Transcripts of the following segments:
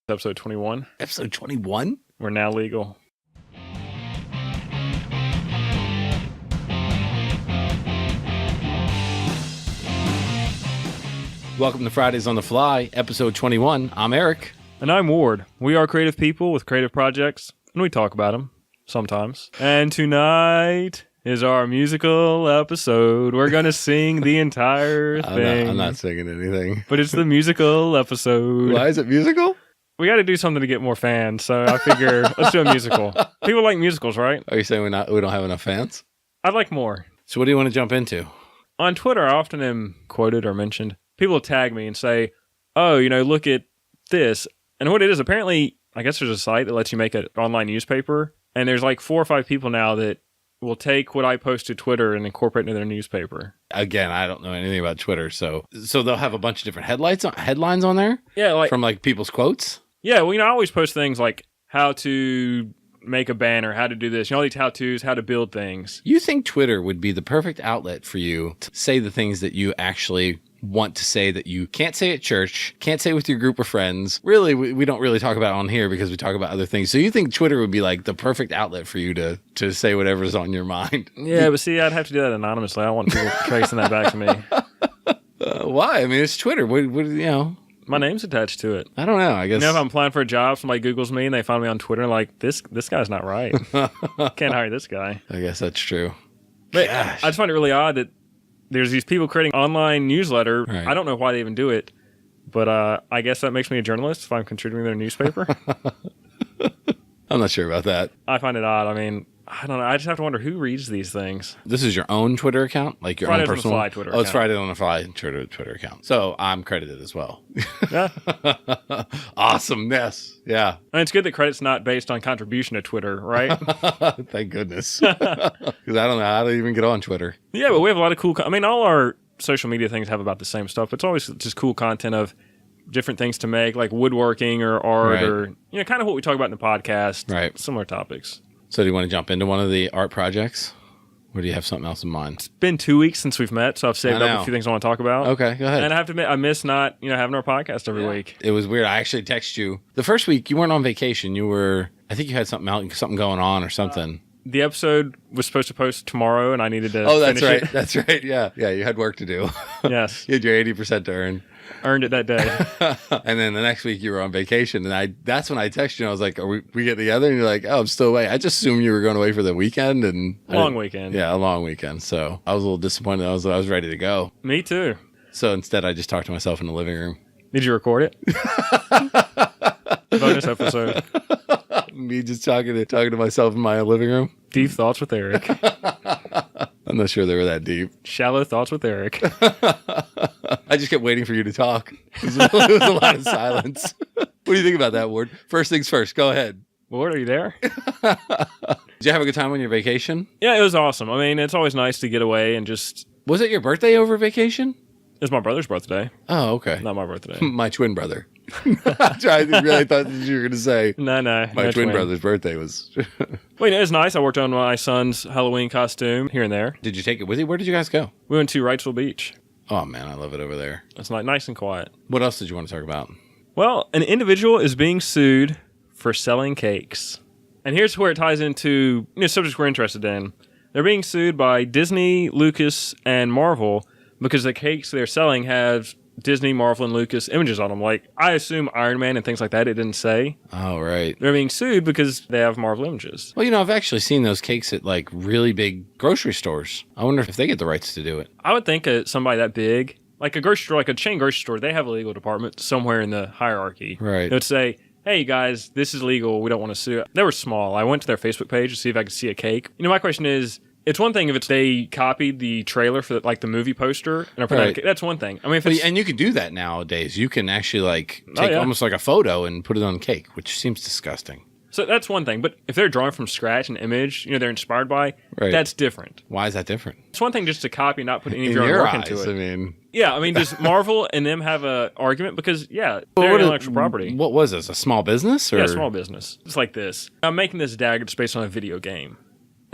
Episode 21. Episode 21? We're now legal. Welcome to Fridays on the Fly, episode 21. I'm Eric. And I'm Ward. We are creative people with creative projects, and we talk about them sometimes. And tonight is our musical episode. We're going to sing the entire thing. I'm not singing anything. But it's the musical episode. Why is it musical? We got to do something to get more fans, so I figure let's do a musical. People like musicals, right? Are you saying we don't have enough fans? I'd like more. So what do you want to jump into? On Twitter, I often am quoted or mentioned. People tag me and say, oh, look at this. And what it is, apparently, I guess there's a site that lets you make an online newspaper. And there's like 4 or 5 people now that will take what I post to Twitter and incorporate it into their newspaper. Again, I don't know anything about Twitter. So they'll have a bunch of different headlines on there? Yeah. From people's quotes? Yeah, well, I always post things like how to make a banner, how to do this, all these how-tos, how to build things. You think Twitter would be the perfect outlet for you to say the things that you actually want to say that you can't say at church, can't say with your group of friends. Really, we don't really talk about it on here because we talk about other things. So you think Twitter would be like the perfect outlet for you to say whatever's on your mind? Yeah, but see, I'd have to do that anonymously. I don't want people tracing that back to me. Why? I mean, it's Twitter. What My name's attached to it. I don't know. I guess. If I'm applying for a job, somebody Googles me and they find me on Twitter, like, this guy's not right. Can't hire this guy. I guess that's true. But I just find it really odd that there's these people creating online newsletter. Right. I don't know why they even do it, but I guess that makes me a journalist if I'm contributing to their newspaper. I'm not sure about that. I find it odd. I mean, I don't know. I just have to wonder who reads these things. This is your own Twitter account? Like your Fridays own personal? On the Fly Twitter account. Oh, it's Friday on the Fly Twitter account. So I'm credited as well. Yeah. Awesomeness. Yeah. And it's good that credit's not based on contribution to Twitter, right? Thank goodness. Because I don't know how to even get on Twitter. Yeah, but we have a lot of cool... all our social media things have about the same stuff. But it's always just cool content of different things to make, like woodworking or art, right. Or kind of what we talk about in the podcast. Right. Similar topics. So do you want to jump into one of the art projects? Or do you have something else in mind? It's been 2 weeks since we've met, so I've saved up a few things I want to talk about. Okay, go ahead. And I have to admit, I miss not, having our podcast every week. It was weird. I actually texted you. The first week, you weren't on vacation. I think you had something going on or something. The episode was supposed to post tomorrow, and I needed to finish it. That's right. Yeah, you had work to do. Yes. You had your 80% to earn. Earned it that day. And then the next week you were on vacation, and that's when I texted you and I was like, are we get together? And you're like, oh, I'm still away. I just assumed you were going away for the weekend. And long weekend. Yeah, a long weekend. So I was a little disappointed. I was ready to go. Me too. So instead I just talked to myself in the living room. Did you record it? Bonus episode. Me just talking to myself in my living room. Deep thoughts with Eric. I'm not sure they were that deep. Shallow thoughts with Eric. I just kept waiting for you to talk. It was a lot of silence. What do you think about that, Ward? First things first. Go ahead. Ward, are you there? Did you have a good time on your vacation? Yeah, it was awesome. It's always nice to get away and just... Was it your birthday over vacation? It was my brother's birthday. Oh, okay. Not my birthday. My twin brother. I really thought that you were going to say. No. My twin brother's birthday was. Wait, it was nice. I worked on my son's Halloween costume here and there. Did you take it with you? Where did you guys go? We went to Wrightsville Beach. Oh, man, I love it over there. It's nice and quiet. What else did you want to talk about? Well, an individual is being sued for selling cakes. And here's where it ties into subjects we're interested in. They're being sued by Disney, Lucas, and Marvel because the cakes they're selling have Disney, Marvel, and Lucas images on them. Like, I assume Iron Man and things like that, it didn't say. Oh, right. They're being sued because they have Marvel images. Well, I've actually seen those cakes at, really big grocery stores. I wonder if they get the rights to do it. I would think somebody that big, like a grocery store, like a chain grocery store, they have a legal department somewhere in the hierarchy. Right. They would say, hey, guys, this is legal. We don't want to sue. They were small. I went to their Facebook page to see if I could see a cake. My question is, it's one thing if they copied the trailer for the movie poster and put right. That's one thing. And you can do that nowadays. You can actually take almost like a photo and put it on cake, which seems disgusting. So that's one thing. But if they're drawing from scratch an image, they're inspired by, that's different. Why is that different? It's one thing just to copy and not put any of your own work into it. Yeah, does Marvel and them have an argument? Because, they're intellectual property. What was this, a small business? Or? Yeah, small business. It's like this. I'm making this dagger that's based on a video game.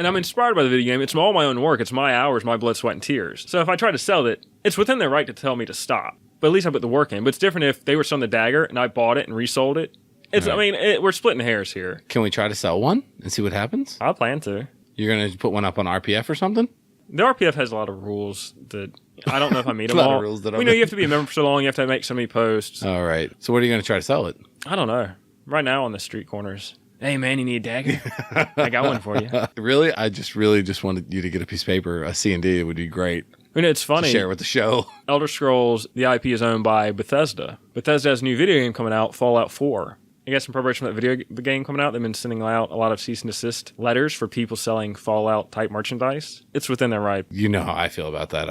And I'm inspired by the video game. It's all my own work. It's my hours, my blood, sweat, and tears. So if I try to sell it, it's within their right to tell me to stop. But at least I put the work in. But it's different if they were selling the dagger and I bought it and resold it. It's. I mean, we're splitting hairs here. Can we try to sell one and see what happens? I plan to. You're going to put one up on RPF or something? The RPF has a lot of rules that I don't know if I meet them A lot all. of rules that you have to be a member for so long. You have to make so many posts. All right. So what are you going to try to sell it? I don't know. Right now on the street corners. Hey, man, you need a dagger? I got one for you. Really? I really just wanted you to get a piece of paper, a C&D. It would be great. It's funny. To share with the show. Elder Scrolls, the IP is owned by Bethesda. Bethesda has a new video game coming out, Fallout 4. I guess in preparation for that video game coming out, they've been sending out a lot of cease and desist letters for people selling Fallout-type merchandise. It's within their right. You know how I feel about that.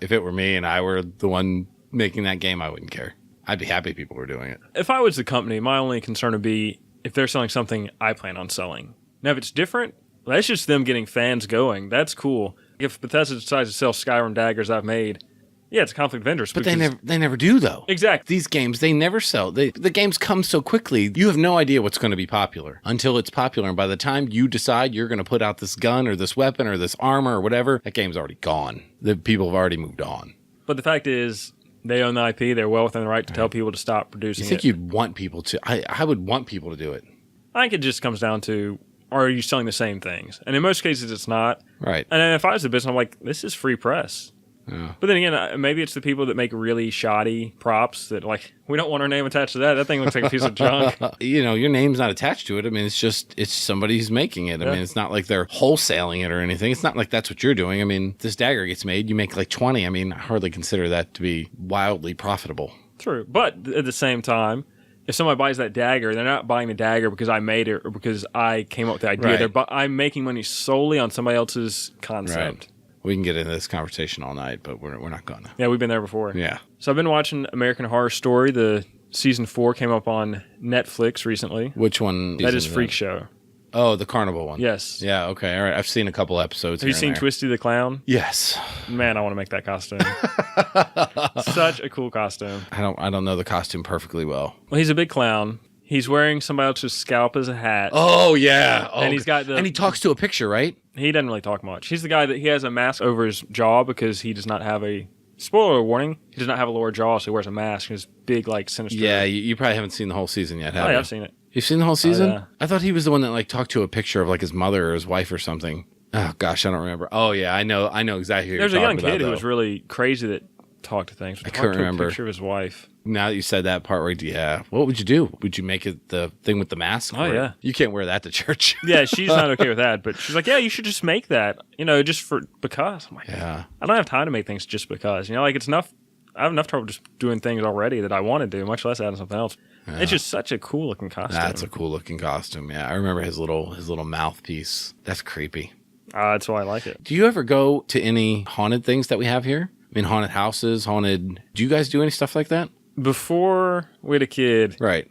If it were me and I were the one making that game, I wouldn't care. I'd be happy people were doing it. If I was the company, my only concern would be if they're selling something I plan on selling. Now, if it's different, that's just them getting fans going. That's cool. If Bethesda decides to sell Skyrim daggers I've made, yeah, it's a conflict of interest. But they never do, though. Exactly. These games, they never sell. The games come so quickly, you have no idea what's going to be popular until it's popular. And by the time you decide you're going to put out this gun or this weapon or this armor or whatever, that game's already gone. The people have already moved on. But the fact is, they own the IP. They're well within the right to tell people to stop producing it. You think you'd want people to? I would want people to do it. I think it just comes down to, are you selling the same things? And in most cases, it's not. Right. And then if I was a business, I'm like, this is free press. Yeah. But then again, maybe it's the people that make really shoddy props that, like, we don't want our name attached to that. That thing looks like a piece of junk. Your name's not attached to it. I mean, it's somebody who's making it. I mean, it's not like they're wholesaling it or anything. It's not like that's what you're doing. I mean, this dagger gets made, you make like 20. I mean, I hardly consider that to be wildly profitable. True. But at the same time, if somebody buys that dagger, they're not buying the dagger because I made it or because I came up with the idea. Right. I'm making money solely on somebody else's concept. Right. We can get into this conversation all night, but we're not gonna. Yeah, we've been there before. Yeah. So I've been watching American Horror Story. The season 4 came up on Netflix recently. Which one? That is Freak Show. Oh, the carnival one. Yes. Yeah. Okay. All right. I've seen a couple episodes. Have you seen Twisty the Clown? Yes. Man, I want to make that costume. Such a cool costume. I don't know the costume perfectly well. Well, he's a big clown. He's wearing somebody else's scalp as a hat. Oh yeah. Oh, and he's got and he talks to a picture, right? He doesn't really talk much. He's the guy that he has a mask over his jaw because he does not have a spoiler warning. He does not have a lower jaw, so he wears a mask. And his big, like, sinister. Yeah, you probably haven't seen the whole season yet, have you? I've seen it. You've seen the whole season? Yeah. I thought he was the one that like talked to a picture of like his mother or his wife or something. Oh gosh, I don't remember. Oh yeah, I know exactly who you're There's a young talking about, kid who though. was really crazy that talked to things. I couldn't remember. A picture of his wife. Now that you said that part, right? Yeah. What would you do? Would you make it the thing with the mask? Oh, yeah. You can't wear that to church. Yeah, she's not okay with that, but she's like, yeah, you should just make that, just because. I'm like, Yeah. I don't have time to make things just because. Like, it's enough. I have enough trouble just doing things already that I want to do, much less adding something else. Yeah. It's just such a cool looking costume. That's a cool looking costume. Yeah, I remember his little mouthpiece. That's creepy. That's why I like it. Do you ever go to any haunted things that we have here? I mean, haunted houses, haunted. Do you guys do any stuff like that? Before we had a kid, right?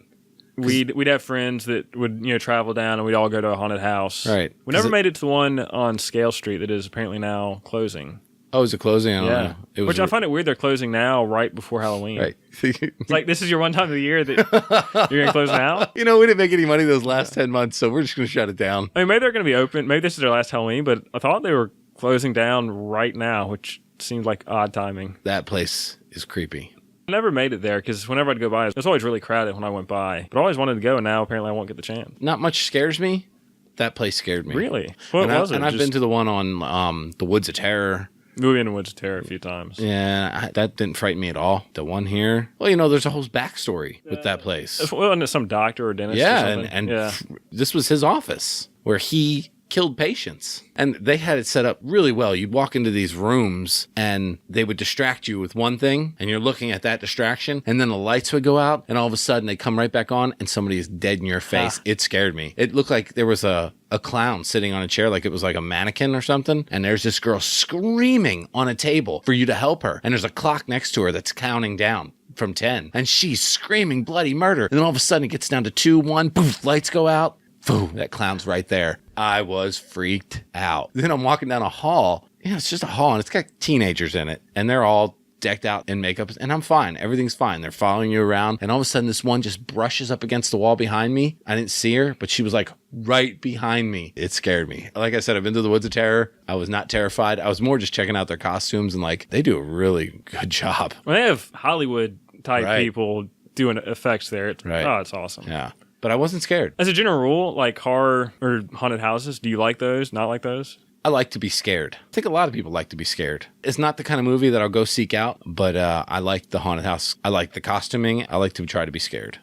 We'd have friends that would travel down and we'd all go to a haunted house. Right. We never made it to the one on Scale Street that is apparently now closing. Oh, is it closing? I don't know. It was Which I find it weird they're closing now right before Halloween. Right. It's like this is your one time of the year that you're going to close now? We didn't make any money those last 10 months, so we're just going to shut it down. I mean, maybe they're going to be open. Maybe this is their last Halloween, but I thought they were closing down right now, which seemed like odd timing. That place is creepy. I never made it there because whenever I'd go by, it was always really crowded when I went by. But I always wanted to go, and now apparently I won't get the chance. Not much scares me. That place scared me. Really? What was it? And I've been to the one on the Woods of Terror. We've been in Woods of Terror a few times. Yeah, that didn't frighten me at all. The one here, well, there's a whole backstory with that place. Well, and some doctor or dentist. Yeah, or something. and this was his office where he killed patients. And they had it set up really well. You'd walk into these rooms and they would distract you with one thing and you're looking at that distraction and then the lights would go out and all of a sudden they come right back on and somebody is dead in your face. It scared me. It looked like there was a clown sitting on a chair, like it was like a mannequin or something. And there's this girl screaming on a table for you to help her. And there's a clock next to her that's counting down from 10. And she's screaming bloody murder. And then all of a sudden it gets down to 2, 1, poof, lights go out. Boom, that clown's right there. I was freaked out. Then I'm walking down a hall. It's just a hall, and it's got teenagers in it. And they're all decked out in makeup. And I'm fine. Everything's fine. They're following you around. And all of a sudden, this one just brushes up against the wall behind me. I didn't see her, but she was like right behind me. It scared me. Like I said, I've been to the Woods of Terror. I was not terrified. I was more just checking out their costumes. And like, they do a really good job. Well, they have Hollywood-type people doing effects there. It's awesome. Yeah. but I wasn't scared. As a general rule, like horror or haunted houses, do you like those? Not like those? I like to be scared. I think a lot of people like to be scared. It's not the kind of movie that I'll go seek out, but I like the haunted house. I like the costuming. I like to try to be scared.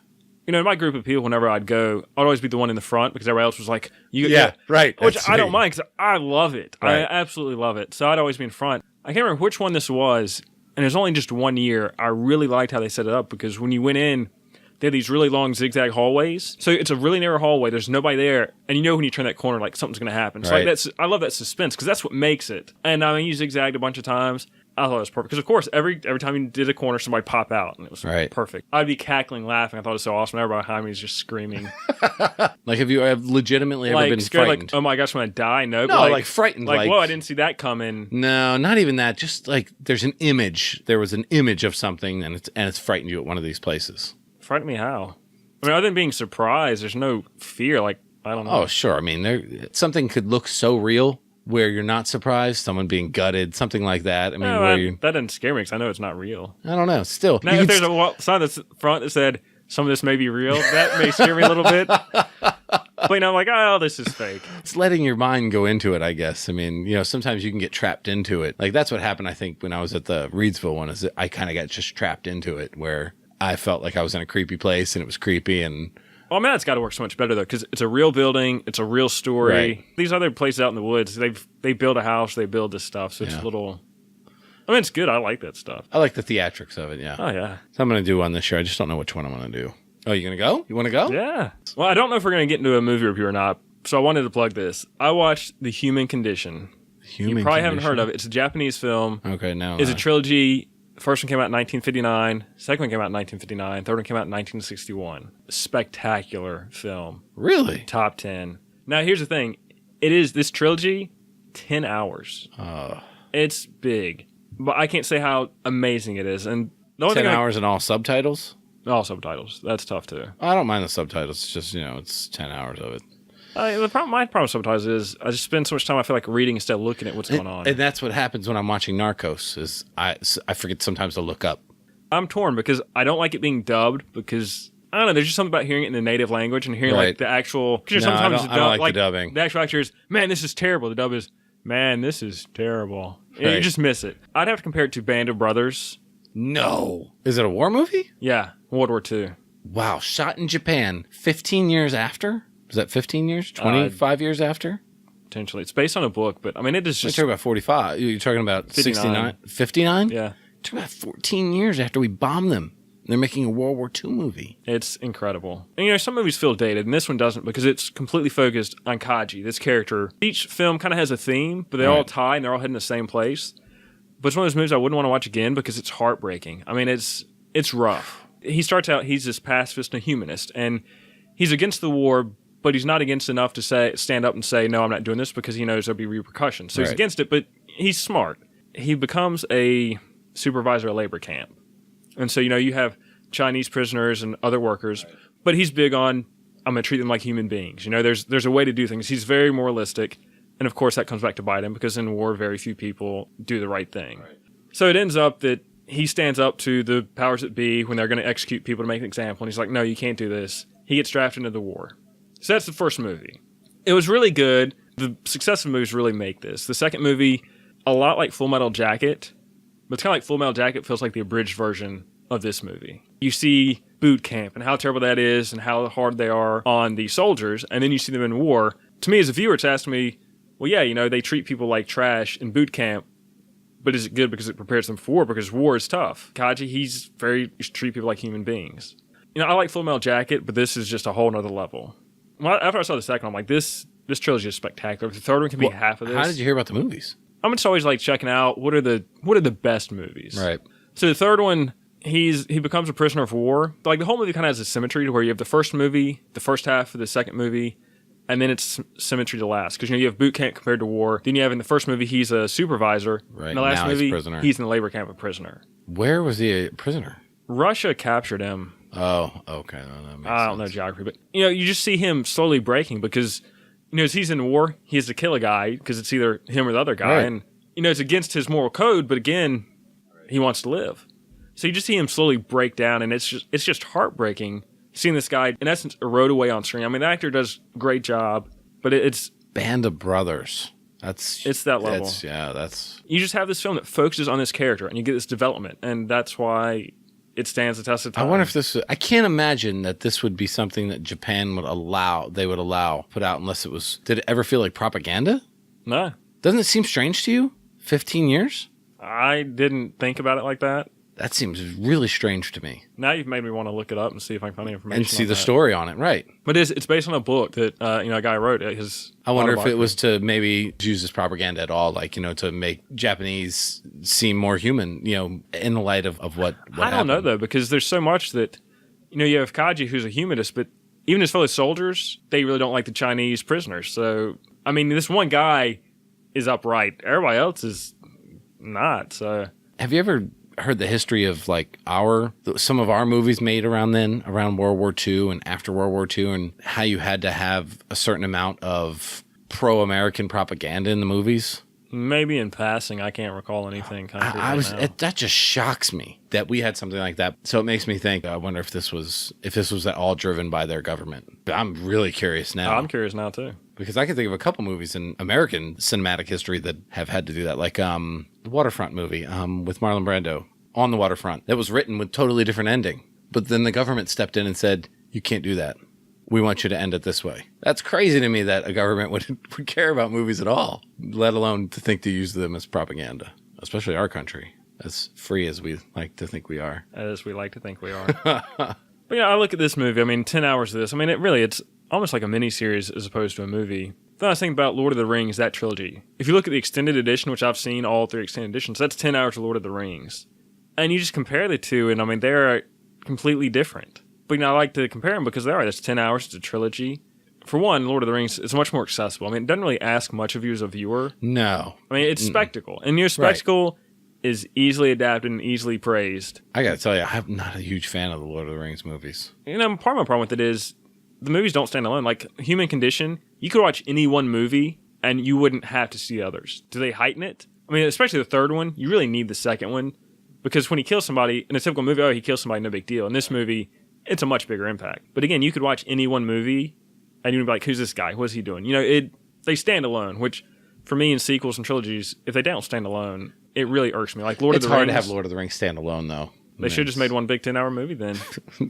You know, in my group of people, whenever I'd go, I'd always be the one in the front because everybody else was like, right. Which I don't mind because I love it. Right. I absolutely love it. So I'd always be in front. I can't remember which one this was, and it was only just 1 year. I really liked how they set it up because when you went in, they had these really long zigzag hallways. So it's a really narrow hallway. There's nobody there. And you know when you turn that corner, like something's going to happen. So right. like I love that suspense because that's what makes it. And I mean, you zigzagged a bunch of times. I thought it was perfect. Because, of course, every time you did a corner, somebody pop out. And it was perfect. I'd be cackling, laughing. I thought it was so awesome. Everybody behind me was just screaming. Like, have you legitimately ever been scared, frightened? like, oh my gosh, when I die? No, like frightened. Like, whoa, I didn't see that coming. No, not even that. Just like there's an image. There was an image of something, and it's frightened you at one of these places. Frightened me how? I mean, other than being surprised, there's no fear. Like, I don't know. Oh, sure. I mean, something could look so real where you're not surprised. Someone being gutted, something like that. I mean, that doesn't scare me because I know it's not real. I don't know. Still, now, if there's a sign that's front that said some of this may be real, that may scare me a little bit. But you know, I'm like, oh, this is fake. It's letting your mind go into it, I guess. I mean, you know, sometimes you can get trapped into it. Like that's what happened, I think, when I was at the Reedsville one. Is I kind of got just trapped into it where I felt like I was in a creepy place and it was creepy and. Well, I mean, that's got to work so much better, though, because it's a real building. It's a real story. Right. These other places out in the woods, they build a house, they build this stuff, so it's a little... I mean, it's good. I like that stuff. I like the theatrics of it, yeah. Oh, yeah. So I'm going to do one this year. I just don't know which one I'm going to do. Oh, you going to go? You want to go? Yeah. Well, I don't know if we're going to get into a movie review or not, so I wanted to plug this. I watched The Human Condition. You probably haven't heard of it. It's a Japanese film. Okay, no. It's a trilogy. First one came out in 1959. Second one came out in 1959. Third one came out in 1961. Spectacular film. Really? Top 10. Now, here's the thing. This trilogy, 10 hours. It's big. But I can't say how amazing it is. And the only 10 hours and all subtitles? All subtitles. That's tough, too. I don't mind the subtitles. It's just, it's 10 hours of it. My problem with subtitles is I just spend so much time, I feel like, reading instead of looking at what's going on. And that's what happens when I'm watching Narcos, is I forget sometimes to look up. I'm torn because I don't like it being dubbed because, I don't know, there's just something about hearing it in the native language and hearing like the actual... No, sometimes I don't like the dubbing. The actual actor is, man, this is terrible. The dub is, man, this is terrible. Right. You just miss it. I'd have to compare it to Band of Brothers. No. Is it a war movie? Yeah, World War II. Wow, shot in Japan 15 years after? Was that 15 years? 25 years after? Potentially. It's based on a book, but I mean, it is just... You're talking about 45. You're talking about 69. 59? Yeah. You're talking about 14 years after we bombed them. They're making a World War II movie. It's incredible. And some movies feel dated, and this one doesn't because it's completely focused on Kaji, this character. Each film kind of has a theme, but they all tie and they're all heading the same place. But it's one of those movies I wouldn't want to watch again because it's heartbreaking. I mean, it's rough. He starts out, he's this pacifist and a humanist, and he's against the war, but he's not against enough to stand up and say, no, I'm not doing this because he knows there'll be repercussions. So he's against it, but he's smart. He becomes a supervisor at labor camp. And so, you have Chinese prisoners and other workers, but he's big on, I'm going to treat them like human beings. There's a way to do things. He's very moralistic. And of course, that comes back to bite him because in war, very few people do the right thing. Right. So it ends up that he stands up to the powers that be when they're going to execute people to make an example. And he's like, no, you can't do this. He gets drafted into the war. So that's the first movie. It was really good. The successive movies really make this. The second movie, a lot like Full Metal Jacket, but it's kind of like Full Metal Jacket feels like the abridged version of this movie. You see boot camp and how terrible that is and how hard they are on the soldiers, and then you see them in war. To me as a viewer, it's asking me, well, yeah, they treat people like trash in boot camp, but is it good because it prepares them for war? Because war is tough. Kaji, he treat people like human beings. I like Full Metal Jacket, but this is just a whole nother level. Well, after I saw the second one, I'm like, this trilogy is spectacular. The third one can be half of this. How did you hear about the movies? I'm just always like checking out what are the best movies. Right. So the third one, he becomes a prisoner of war. Like the whole movie kind of has a symmetry to where you have the first movie, the first half of the second movie, and then it's symmetry to last. Because you have boot camp compared to war. Then you have in the first movie, he's a supervisor. Right. In the last movie, he's in the labor camp a prisoner. Where was he a prisoner? Russia captured him. Oh, okay. No, that makes I don't know geography, but you just see him slowly breaking because as he's in war, he has to kill a guy because it's either him or the other guy, and it's against his moral code. But again, he wants to live, so you just see him slowly break down, and it's just heartbreaking seeing this guy, in essence, erode away on screen. I mean, the actor does a great job, but it's... Band of Brothers. It's that level. That's... You just have this film that focuses on this character, and you get this development, and that's why it stands the test of time. I wonder if this... I can't imagine that this would be something that Japan would allow put out unless it was... Did it ever feel like propaganda? No. Doesn't it seem strange to you? 15 years? I didn't think about it like that. That seems really strange to me. Now you've made me want to look it up and see if I can find any information. And see the story on it, right? But it's based on a book that a guy wrote. I wonder if it was to maybe use as propaganda at all, like, to make Japanese seem more human, in the light of what I don't know, though, because there's so much that, you have Kaji, who's a humanist, but even his fellow soldiers, they really don't like the Chinese prisoners. So, I mean, this one guy is upright. Everybody else is not, so... Have you ever heard the history of some of our movies made around World War II and after World War II, and how you had to have a certain amount of pro-American propaganda in the movies? Maybe in passing. I can't recall anything that just shocks me that we had something like that. So it makes me think, I wonder if this was at all driven by their government. But I'm really curious now. I'm curious now too. Because I can think of a couple movies in American cinematic history that have had to do that, like the Waterfront movie with Marlon Brando, On the Waterfront, that was written with totally different ending. But then the government stepped in and said, you can't do that. We want you to end it this way. That's crazy to me that a government would care about movies at all, let alone to think to use them as propaganda, especially our country, as free as we like to think we are. As we like to think we are. But I look at this movie, 10 hours of this. It's almost like a miniseries as opposed to a movie. Then I was thinking about Lord of the Rings, that trilogy. If you look at the extended edition, which I've seen all 3 extended editions, that's 10 hours of Lord of the Rings. And you just compare the two, and they're completely different. But I like to compare them because that's 10 hours, it's a trilogy. For one, Lord of the Rings, it's much more accessible. It doesn't really ask much of you as a viewer. No. It's spectacle. And your spectacle is easily adapted and easily praised. I gotta tell you, I'm not a huge fan of the Lord of the Rings movies. Part of my problem with it is the movies don't stand alone. Like Human Condition, you could watch any one movie and you wouldn't have to see others. Do they heighten it? Especially the third one, you really need the second one. Because when he kills somebody, in a typical movie, he kills somebody, no big deal. In this movie, it's a much bigger impact. But again, you could watch any one movie and you'd be like, who's this guy? What's he doing? They stand alone, which for me in sequels and trilogies, if they don't stand alone, it really irks me. Like Lord of the Rings. It's hard to have Lord of the Rings stand alone, though. They should have just made one big 10-hour movie then.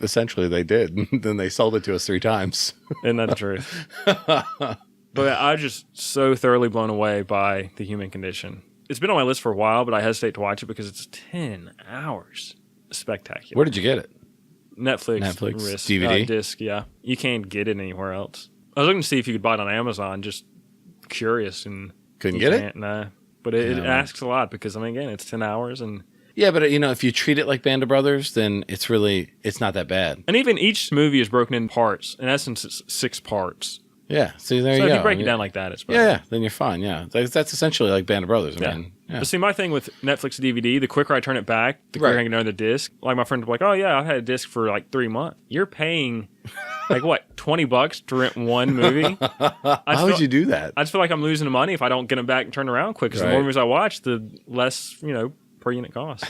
Essentially, they did. Then they sold it to us 3 times. Isn't that the truth? But I'm just so thoroughly blown away by The Human Condition. It's been on my list for a while, but I hesitate to watch it because it's 10 hours. Spectacular. Where did you get it? Netflix DVD? Disc, yeah. You can't get it anywhere else. I was looking to see if you could buy it on Amazon, just curious. And couldn't get it? Nah. But it asks a lot because, again, it's 10 hours and... Yeah, but if you treat it like Band of Brothers, then it's not that bad. And even each movie is broken in parts. In essence, it's 6 parts. Yeah, see, there you go. So go. if you break it down like that, it's better. Yeah, then you're fine, yeah. That's essentially like Band of Brothers. But see, my thing with Netflix DVD, the quicker I turn it back, the quicker I can know the disc. Like my friend was like, oh yeah, I've had a disc for 3 months. You're paying $20 to rent one movie? Why would you do that? I just feel like I'm losing the money if I don't get them back and turn around quick. Because the more movies I watch, the less, per unit cost.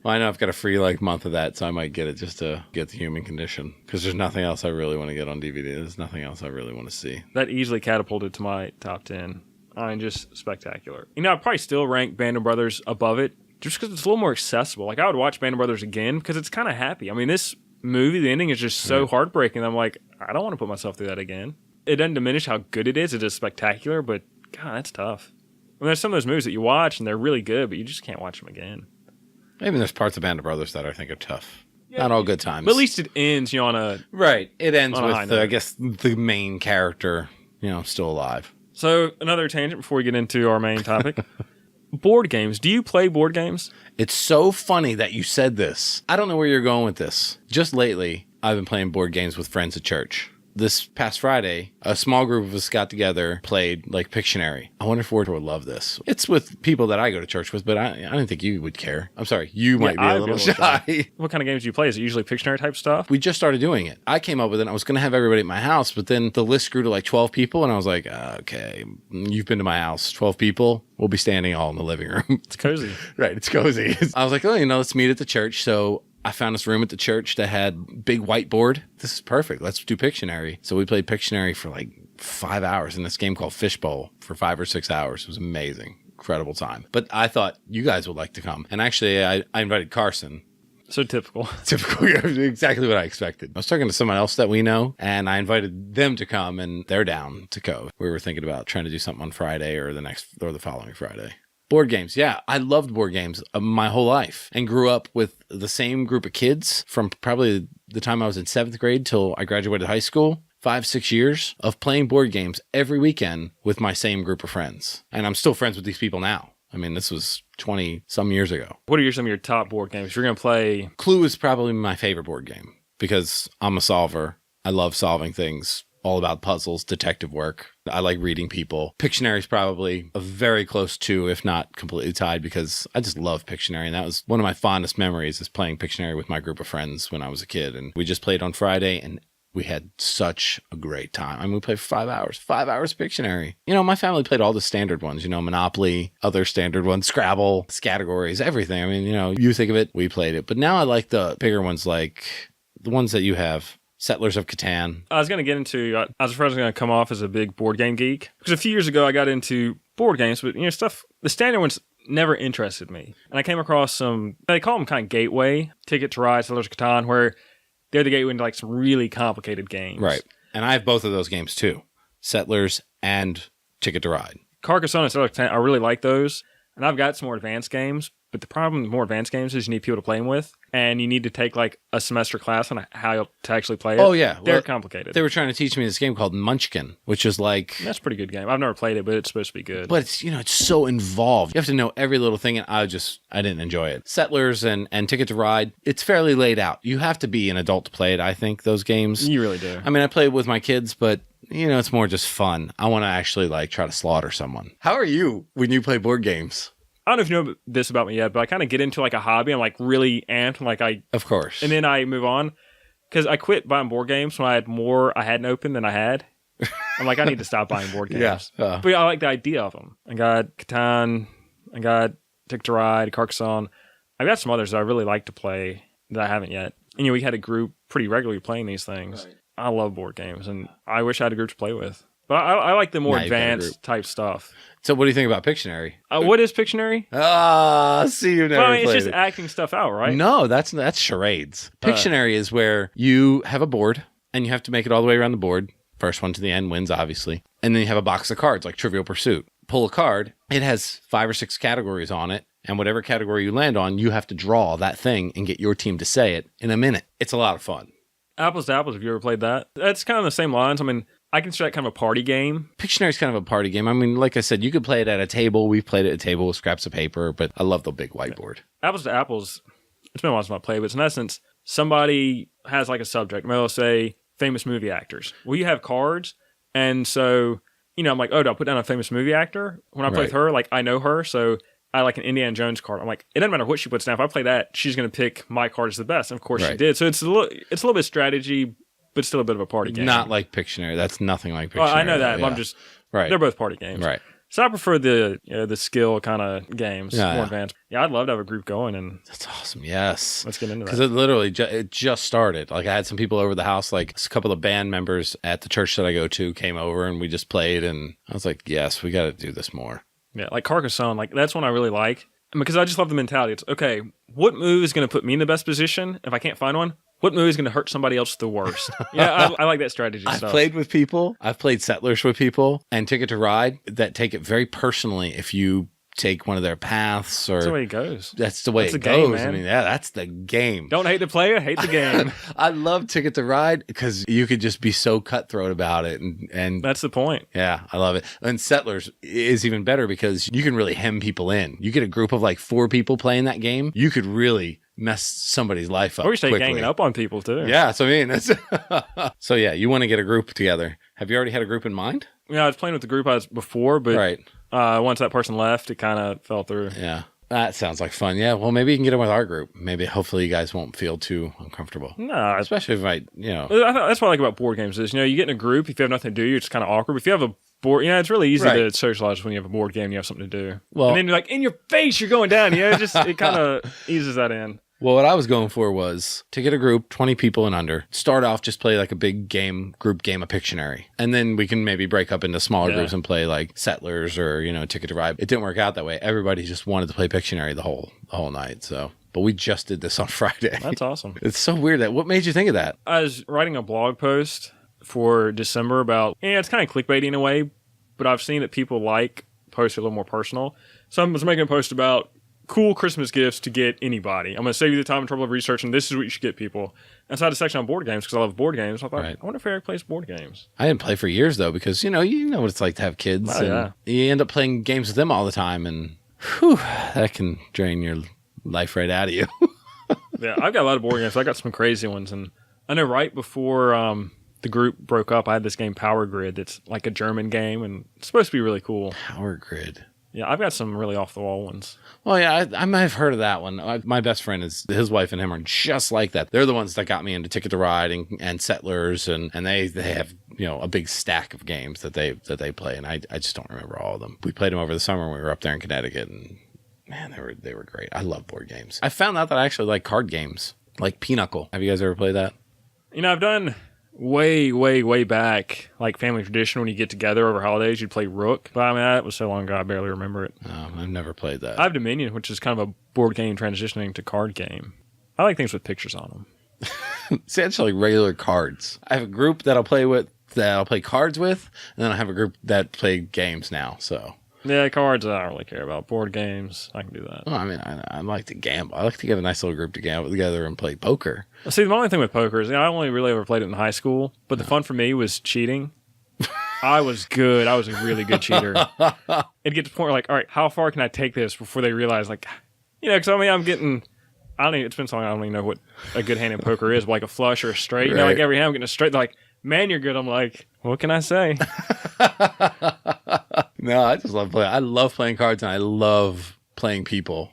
Well, I know I've got a free month of that, so I might get it just to get The Human Condition. Because there's nothing else I really want to get on DVD. There's nothing else I really want to see. That easily catapulted to my top 10. Just spectacular. I'd probably still rank Band of Brothers above it, just because it's a little more accessible. I would watch Band of Brothers again because it's kind of happy. This movie, the ending is just so heartbreaking. I'm like, I don't want to put myself through that again. It doesn't diminish how good it is. It is spectacular, but God, that's tough. There's some of those movies that you watch and they're really good, but you just can't watch them again. Maybe there's parts of Band of Brothers that I think are tough. Yeah, not all good times. But at least it ends, on a... Right. It ends with, I guess, the main character, still alive. So, another tangent before we get into our main topic. Board games. Do you play board games? It's so funny that you said this. I don't know where you're going with this. Just lately, I've been playing board games with friends at church. This past Friday, a small group of us got together, played Pictionary. I wonder if Ward would love this. It's with people that I go to church with, but I don't think you would care. I'm sorry, you might be a little shy. What kind of games do you play? Is it usually Pictionary type stuff? We just started doing it. I came up with it. I was going to have everybody at my house, but then the list grew to 12 people, and I was like, okay, you've been to my house. 12 people, we'll be standing all in the living room. It's cozy. Right, it's cozy. I was like, let's meet at the church. So I found this room at the church that had big whiteboard. This is perfect. Let's do Pictionary. So we played Pictionary for like 5 hours in this game called Fishbowl for 5 or 6 hours. It was amazing. Incredible time. But I thought you guys would like to come. And actually, I invited Carson. So typical. Typical. Exactly what I expected. I was talking to someone else that we know, and I invited them to come, and they're down to go. We were thinking about trying to do something on Friday or the following Friday. Board games. Yeah, I loved board games my whole life and grew up with the same group of kids from probably the time I was in 7th grade till I graduated high school. 5-6 years of playing board games every weekend with my same group of friends. And I'm still friends with these people now. I mean, this was 20 some years ago. What are some of your top board games? You're going to play... Clue is probably my favorite board game because I'm a solver. I love solving things. All about puzzles, detective work. I like reading people. Pictionary is probably a very close to, if not completely tied, because I just love Pictionary. And that was one of my fondest memories is playing Pictionary with my group of friends when I was a kid. And we just played on Friday and we had such a great time. I mean, we played for 5 hours. 5 hours Pictionary. You know, my family played all the standard ones, Monopoly, other standard ones, Scrabble, categories, everything. I mean, you think of it, we played it. But now I like the bigger ones, like the ones that you have. Settlers of Catan. I was going to get into, I was afraid I was going to come off as a big board game geek. Because a few years ago, I got into board games, but, the standard ones never interested me. And I came across they call them kind of gateway, Ticket to Ride, Settlers of Catan, where they're the gateway into like some really complicated games. Right. And I have both of those games too. Settlers and Ticket to Ride. Carcasonne and Settlers of Catan, I really like those. And I've got some more advanced games. But the problem with more advanced games is you need people to play them with, and you need to take like a semester class on how to actually play it. Oh, yeah. They're complicated. They were trying to teach me this game called Munchkin, which is like... That's a pretty good game. I've never played it, but it's supposed to be good. But it's, it's so involved. You have to know every little thing, and I didn't enjoy it. Settlers and Ticket to Ride, it's fairly laid out. You have to be an adult to play it, I think, those games. You really do. I mean, I play it with my kids, but... it's more just fun. I want to actually try to slaughter someone. How are you when you play board games? I don't know if you know this about me yet, but I kind of get into like a hobby. I'm like really amped. Of course. And then I move on because I quit buying board games when I had more I hadn't opened than I had. I'm like, I need to stop buying board games. Yeah. But I like the idea of them. I got Catan. I got Ticket to Ride, Carcasonne. I've got some others that I really like to play that I haven't yet. And we had a group pretty regularly playing these things. Right. I love board games, and I wish I had a group to play with. But I like the more advanced type stuff. So what do you think about Pictionary? What is Pictionary? See, you've never played it's just it. acting stuff out, right? No, that's charades. Pictionary is where you have a board, and you have to make it all the way around the board. First one to the end wins, obviously. And then you have a box of cards, like Trivial Pursuit. Pull a card. It has 5 or 6 categories on it. And whatever category you land on, you have to draw that thing and get your team to say it in a minute. It's a lot of fun. Apples to Apples, have you ever played that? That's kind of the same lines. I mean, I consider that kind of a party game. Pictionary is kind of a party game. I mean, like I said, you could play it at a table. We've played it at a table with scraps of paper, but I love the big whiteboard. Apples to Apples, it's been a while since I played, but it's in essence, somebody has like a subject. Maybe they'll say famous movie actors. Well, you have cards, and so, I'm like, oh, do I put down a famous movie actor? When I play with her, I know her, so I like an Indiana Jones card. I'm like, it doesn't matter what she puts down. If I play that, she's going to pick my card as the best. And of course she did. So it's a little bit strategy, but still a bit of a party game. Not like Pictionary. That's nothing like Pictionary. Well, I know that. Yeah. But I'm just they're both party games. Right. So I prefer the skill kind of games, more advanced. Yeah, I'd love to have a group going, and that's awesome. Yes, let's get into that because it literally it just started. Like I had some people over the house, like a couple of band members at the church that I go to came over, and we just played. And I was like, yes, we got to do this more. Yeah, like Carcasonne, that's one I really like because I just love the mentality. It's okay. What move is going to put me in the best position if I can't find one? What movie is going to hurt somebody else the worst? Yeah, I like that strategy stuff. I've played with people. I've played Settlers with people and Ticket to Ride that take it very personally if you take one of their paths or... That's the way it goes. That's the way it goes. Game, man. I mean, yeah, that's the game. Don't hate the player, hate the game. I love Ticket to Ride because you could just be so cutthroat about it. And that's the point. Yeah, I love it. And Settlers is even better because you can really hem people in. You get a group of 4 people playing that game, you could really mess somebody's life up. Or you start ganging up on people too. Yeah, so I mean, so yeah, you want to get a group together. Have you already had a group in mind? Yeah, I was playing with the group I was before, but once that person left, it kind of fell through. Yeah, that sounds like fun. Yeah, well, maybe you can get in with our group. Maybe, hopefully, you guys won't feel too uncomfortable. No, especially if that's what I like about board games is you get in a group. If you have nothing to do, it's kind of awkward. If you have a board, it's really easy to socialize when you have a board game. You have something to do. Well, and then you're like in your face, you're going down. It kind of eases that in. Well, what I was going for was to get a group, 20 people and under, start off, just play like a big group game of Pictionary. And then we can maybe break up into smaller groups and play like Settlers or, Ticket to Ride. It didn't work out that way. Everybody just wanted to play Pictionary the whole night. So, but we just did this on Friday. That's awesome. It's so weird. What made you think of that? I was writing a blog post for December about, it's kind of clickbaity in a way, but I've seen that people like posts a little more personal. So I was making a post about cool Christmas gifts to get anybody. I'm going to save you the time and trouble of researching. This is what you should get people. And so I had a section on board games because I love board games. I thought, I wonder if Eric plays board games. I didn't play for years, though, because, you know what it's like to have kids. You end up playing games with them all the time, and that can drain your life right out of you. Yeah, I've got a lot of board games. I got some crazy ones. And I know right before the group broke up, I had this game, Power Grid, that's like a German game, and it's supposed to be really cool. Power Grid. Yeah, I've got some really off-the-wall ones. Well, yeah, I might have heard of that one. My best friend, his wife and him are just like that. They're the ones that got me into Ticket to Ride and Settlers, and they have a big stack of games that they play, and I just don't remember all of them. We played them over the summer when we were up there in Connecticut, and man, they were great. I love board games. I found out that I actually like card games, like Pinochle. Have you guys ever played that? I've done way back, like family tradition, when you get together over holidays, you'd play Rook. But that was so long ago, I barely remember it. I've never played that. I have Dominion, which is kind of a board game transitioning to card game. I like things with pictures on them. See, it's like regular cards. I have a group that I'll play cards with, and then I have a group that play games now, so. Yeah, cards I don't really care about. Board games, I can do that. Well, I like to gamble. I like to get a nice little group to gamble together and play poker. See, the only thing with poker is I only really ever played it in high school, but the fun for me was cheating. I was good. I was a really good cheater. It'd get to the point where, like, all right, how far can I take this before they realize, like, because I'm getting, it's been so long, I don't even know what a good hand in poker is, like a flush or a straight. Right. Like every hand I'm getting a straight, they're like, man, you're good. I'm like, what can I say? No, I just love playing. I love playing cards, and I love playing people.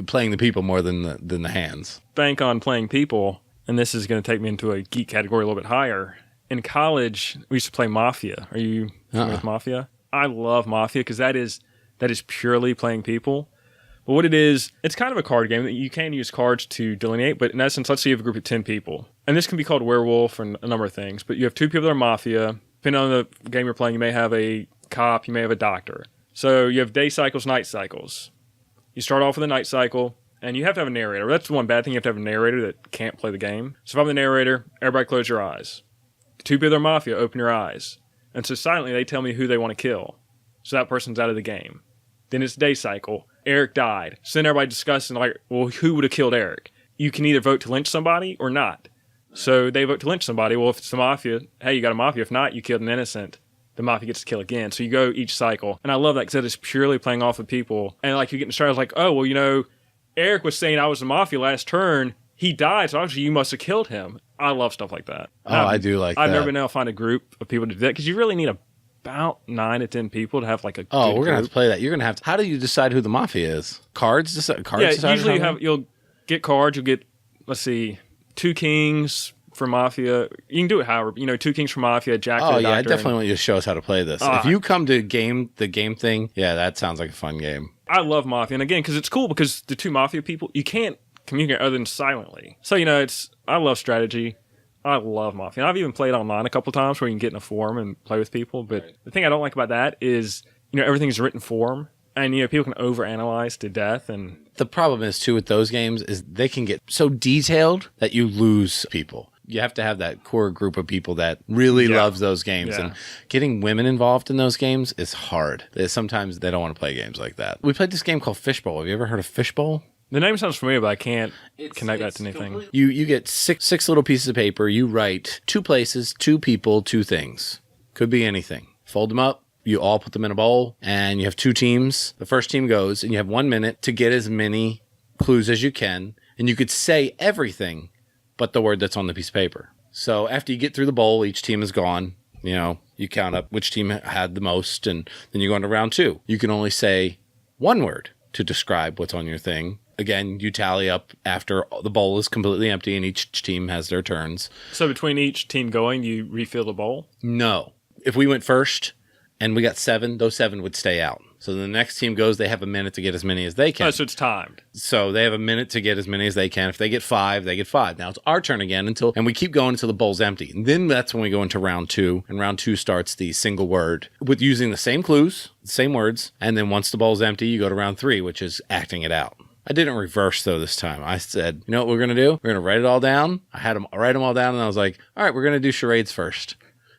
Playing the people more than the hands. Bank on playing people, and this is going to take me into a geek category a little bit higher. In college, we used to play Mafia. Are you familiar with Mafia? I love Mafia because that is purely playing people. But what it is, it's kind of a card game that you can use cards to delineate. But in essence, let's say you have a group of 10 people. And this can be called Werewolf and a number of things. But you have 2 people that are Mafia. Depending on the game you're playing, you may have a cop, you may have a doctor. So you have day cycles, night cycles. You start off with a night cycle, and you have to have a narrator. That's the one bad thing. You have to have a narrator that can't play the game. So if I'm the narrator, everybody close your eyes. The 2 people that are Mafia, open your eyes. And so silently, they tell me who they want to kill. So that person's out of the game. Then it's day cycle. Eric died. So then everybody discussing, like, well, who would have killed Eric? You can either vote to lynch somebody or not. So they vote to lynch somebody. Well, if it's the Mafia, hey, you got a Mafia. If not, you killed an innocent. The Mafia gets to kill again. So you go each cycle. And I love that because that is purely playing off of people. And like you get in the start, I was like, oh, well, Eric was saying I was the Mafia last turn. He died, so obviously you must have killed him. I love stuff like that. I do like that. I've never been able to find a group of people to do that because you really need about 9 to 10 people to have like a we're good going to have group. to play that. You're going to have to. How do you decide who the Mafia is? Cards decide? Usually you'll get cards. You'll get, let's see, 2 kings for Mafia. You can do it however, 2 kings for Mafia, Jack for the yeah, I Doctor, definitely want you to show us how to play this. If you come to the game thing, yeah, that sounds like a fun game. I love Mafia, and again, because it's cool because the 2 Mafia people, you can't communicate other than silently. So, I love strategy. I love Mafia. And I've even played online a couple times where you can get in a forum and play with people, but the thing I don't like about that is, everything's written form, and, people can overanalyze to death, and the problem is, too, with those games is they can get so detailed that you lose people. You have to have that core group of people that really loves those games. Yeah. And getting women involved in those games is hard. Sometimes they don't want to play games like that. We played this game called Fishbowl. Have you ever heard of Fishbowl? The name sounds familiar, but I can't connect that to anything. You get six little pieces of paper. You write 2 places, 2 people, 2 things. Could be anything. Fold them up. You all put them in a bowl, and you have 2 teams. The first team goes, and you have 1 minute to get as many clues as you can. And you could say everything but the word that's on the piece of paper. So after you get through the bowl, each team is gone. You count up which team had the most, and then you go into round 2. You can only say 1 word to describe what's on your thing. Again, you tally up after the bowl is completely empty and each team has their turns. So between each team going, you refill the bowl? No. If we went first and we got 7, those 7 would stay out. So the next team goes, they have a minute to get as many as they can. Oh, so it's timed. So they have a minute to get as many as they can. If they get 5, they get 5. Now it's our turn again and we keep going until the bowl's empty. And then that's when we go into round 2. And round 2 starts the single word with using the same clues, the same words. And then once the bowl's empty, you go to round 3, which is acting it out. I didn't reverse though this time. I said, you know what we're going to do? We're going to write it all down. I had them write them all down and I was like, all right, we're going to do charades first.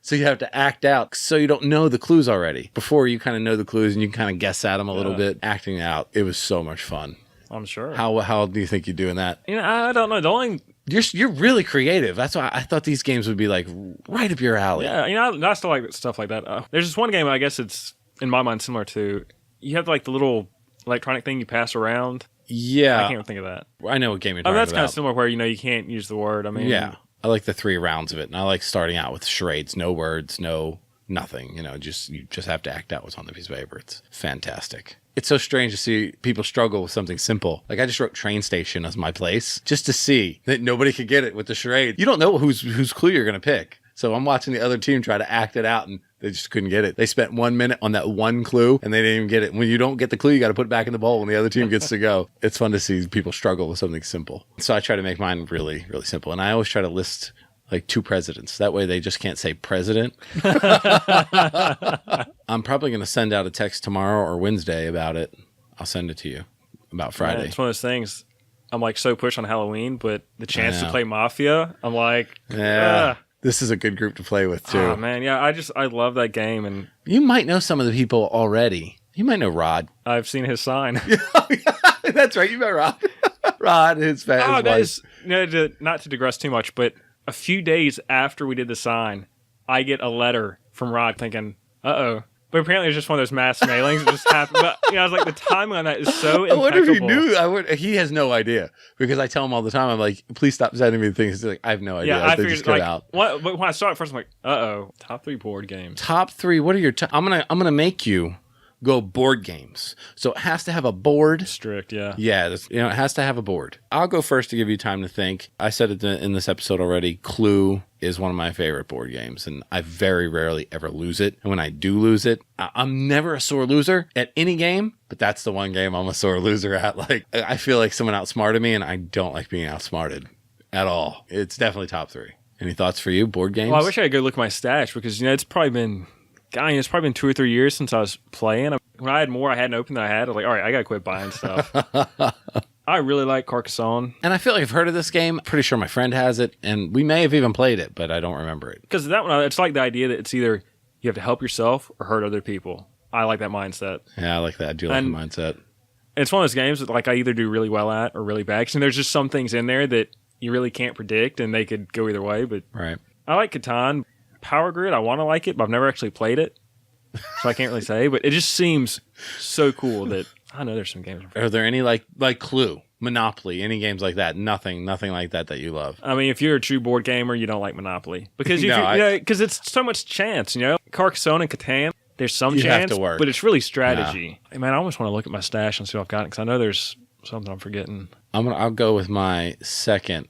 So you have to act out so you don't know the clues already. Before you kind of know the clues and you kind of guess at them a little bit. Acting out, it was so much fun. I'm sure. How do you think you do in that? You know, I don't know. The only You're really creative. That's why I thought these games would be like right up your alley. Yeah, you know, I still like stuff like that. There's this one game, I guess it's in my mind similar to. You have like the little electronic thing you pass around. Yeah, I can't even think of that. I know what game you're talking that's about. kind of similar where you can't use the word. I mean, yeah. I like the 3 rounds of it, and I like starting out with charades, no words, no nothing. You just have to act out what's on the piece of paper. It's fantastic. It's so strange to see people struggle with something simple. Like I just wrote train station as my place just to see that nobody could get it with the charade. You don't know whose clue you're going to pick. So I'm watching the other team try to act it out, and they just couldn't get it. They spent 1 minute on that one clue, and they didn't even get it. When you don't get the clue, you got to put it back in the bowl when the other team gets to go. It's fun to see people struggle with something simple. So I try to make mine really, really simple. And I always try to list like 2 presidents. That way they just can't say president. I'm probably going to send out a text tomorrow or Wednesday about it. I'll send it to you about Friday. Man, it's one of those things. I'm like so pushed on Halloween, but the chance to play Mafia, I'm like, yeah. This is a good group to play with too. Oh man, yeah, I love that game, and you might know some of the people already. You might know Rod. I've seen his sign. That's right, you met Rod. Rod, his wife. That is, not to digress too much, but a few days after we did the sign, I get a letter from Rod thinking, "Uh-oh." But apparently it's just one of those mass mailings that just happened. But I was like, the timing on that is so impeccable. I wonder if he knew. He has no idea because I tell him all the time. I'm like, please stop sending me things. He's like, I have no idea. Yeah, I they figured just cut out. But when I saw it first, I'm like, uh-oh, top 3 board games. Top 3. What are your? I'm gonna make you go board games. So it has to have a board. Strict, yeah. Yeah, it has to have a board. I'll go first to give you time to think. I said it in this episode already. Clue is one of my favorite board games, and I very rarely ever lose it. And when I do lose it, I'm never a sore loser at any game, but that's the one game I'm a sore loser at. Like, I feel like someone outsmarted me, and I don't like being outsmarted at all. It's definitely top 3. Any thoughts for you, board games? Well, I wish I could go look at my stash because, it's probably been 2 or 3 years since I was playing. When I had more I hadn't opened than I had, I was like, all right, I got to quit buying stuff. I really like Carcasonne. And I feel like I've heard of this game. Pretty sure my friend has it, and we may have even played it, but I don't remember it. Because that one, it's like the idea that it's either you have to help yourself or hurt other people. I like that mindset. Yeah, I like that. I do like the mindset. It's one of those games that like I either do really well at or really bad. And there's just some things in there that you really can't predict, and they could go either way. But right. I like Catan. Power Grid, I want to like it, but I've never actually played it. So I can't really say, but it just seems so cool that I know there's some games. Are there any like Clue, Monopoly, any games like that? Nothing like that you love. I mean, if you're a true board gamer, you don't like Monopoly because because it's so much chance. Carcasonne and Catan, there's some chance, have to work. But it's really strategy. Yeah. Man, I almost want to look at my stash and see what I've got because I know there's something I'm forgetting. I'll go with my second,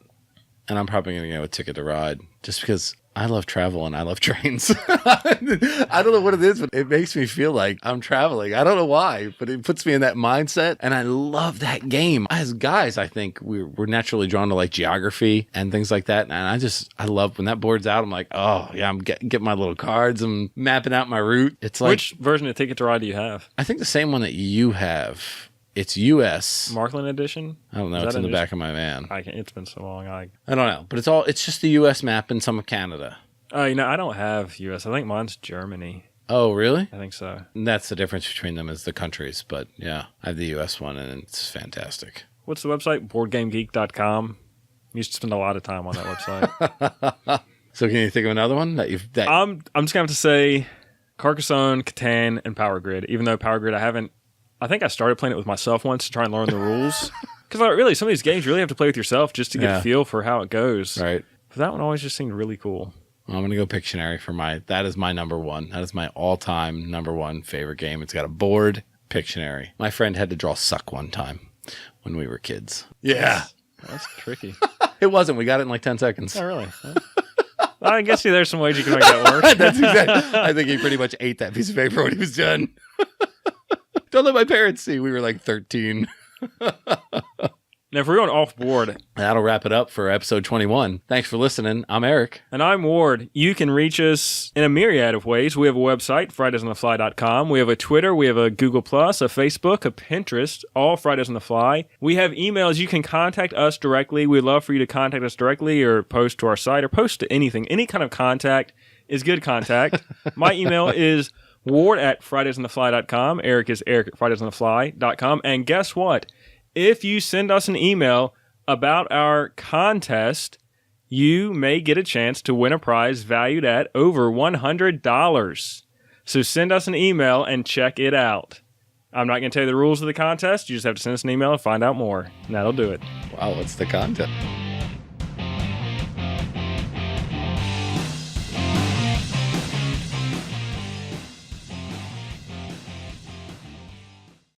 and I'm probably gonna go with Ticket to Ride just because I love travel and I love trains. I don't know what it is, but it makes me feel like I'm traveling. I don't know why, but it puts me in that mindset. And I love that game. As guys, I think we're naturally drawn to like geography and things like that. And I love when that board's out. I'm like, oh yeah, I'm getting my little cards. I'm mapping out my route. It's like, which version of Ticket to Ride do you have? I think the same one that you have. It's U.S. Markland edition? I don't know. It's in the back of my van. It's been so long. I don't know. But it's just the U.S. map and some of Canada. Oh, I don't have U.S. I think mine's Germany. Oh, really? I think so. And that's the difference between them is the countries. But yeah, I have the U.S. one, and it's fantastic. What's the website? BoardGameGeek.com. You used to spend a lot of time on that website. So can you think of another one that you've... I'm just going to have to say Carcassonne, Catan, and Power Grid. Even though Power Grid I think I started playing it with myself once to try and learn the rules. Because really, some of these games you really have to play with yourself just to get a feel for how it goes. Right. But that one always just seemed really cool. Well, I'm going to go Pictionary that is my number one. That is my all-time number one favorite game. It's got a board, Pictionary. My friend had to draw Suck one time when we were kids. Yeah. That's tricky. It wasn't. We got it in like 10 seconds. Oh, really? I guess there's some ways you can make that work. That's exactly. I think he pretty much ate that piece of paper when he was done. Don't let my parents see. We were like 13. Now, if we're going off board, That'll wrap it up for episode 21. Thanks for listening. I'm Eric. and I'm Ward, you can reach us in a myriad of ways. We have a website, fridaysonthefly.com. We have a Twitter. We have a Google+, a Facebook, a Pinterest, all Fridays on the Fly. We have emails. You can contact us directly. We'd love for you to contact us directly or post to our site or post to anything. Any kind of contact is good contact. My email is ward@fridaysonthefly.com. Eric is eric@fridaysonthefly.com. And guess what? If you send us an email about our contest, you may get a chance to win a prize valued at over $100. So send us an email and check it out. I'm not going to tell you the rules of the contest. You just have to send us an email and find out more. And that'll do it. Wow, what's the content?